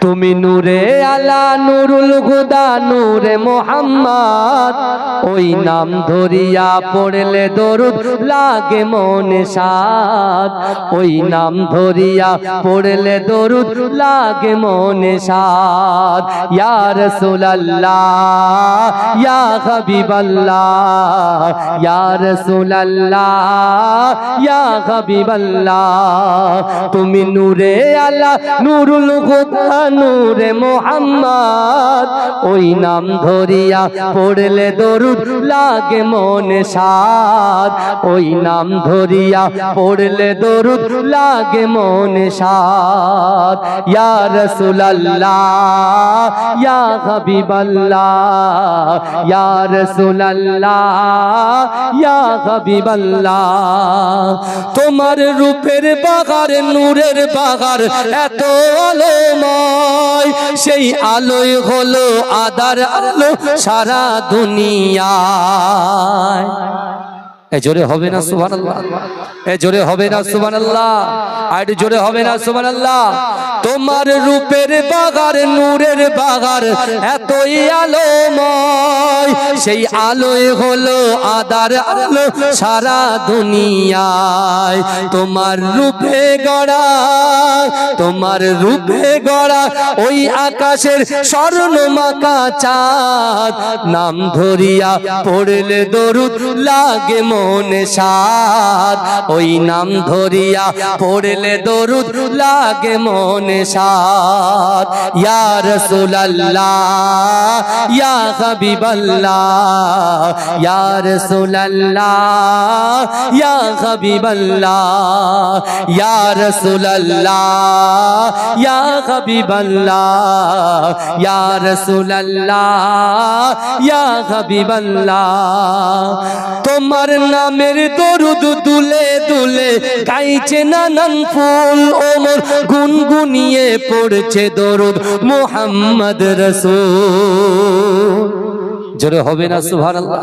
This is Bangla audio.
তুমি নূরে আলা নুরুল হুদা নূরে মোহাম্মদ, ওই নাম ধরিয়া পড়লে দরুদ লাগে মনে সাদ, ওই নাম ধরিয়া পড়লে দরুদ লাগে মনে সাদ। ইয়া রাসূলুল্লাহ ইয়া হাবিবাল্লাহ, ইয়া রাসূলুল্লাহ ইয়া হাবিবাল্লাহ, তুমি নূরে আলা নুরুল হুদা নূরে মোহাম্মদ, ওই নাম ধরিয়া পড়লে দরুদ লাগে মনে সাদ, ওই নাম ধরিয়া পড়লে দরুদ লাগে মনে সাদ। ইয়া রাসূলুল্লাহ ইয়া হাবিবাল্লাহ, ইয়া রাসূলুল্লাহ ইয়া হাবিবাল্লাহ, তোমার রূপের বাগার নূরের বাগার এত আলোময়, সেই আলোয় হলো আদার আলো সারা দুনিয়ায়। এ জোরে হবে না সুবহানাল্লাহ, এ জোরে হবে না সুবহানাল্লাহ, আর জোরে হবে না সুবহানাল্লাহ। তোমার রূপের বাগার নূরের বাগার এতই আলোময়, সেই আলোয় হলো আদার আলো সারা দুনিয়ায়। তোমার রূপে গড়া, তোমার রূপে গড়া ওই আকাশের স্বর্ণমাকা চাঁদ, নাম ধরিয়া পড়লে দরুদ লাগে মনে সাদ, ওই নাম ধরিয়া পড়লে দরুদ লাগে মনে সাদ। ইয়া রাসূলুল্লাহ ইয়া হাবিবাল্লাহ, ইয়া রাসূলুল্লাহ ইয়া হাবিবাল্লাহ, ইয়া রাসূলুল্লাহ ইয়া হাবিবাল্লাহ, ইয়া রাসূলুল্লাহ ইয়া হাবিবাল্লাহ। তোমার নামের দরুদ দুলে দুলে গাইছে নানান ফুল, ওমর গুনগুনিয়ে পড়ছে দরুদ মুহাম্মদ রাসূল। জোরে হবে না সুবহানাল্লাহ।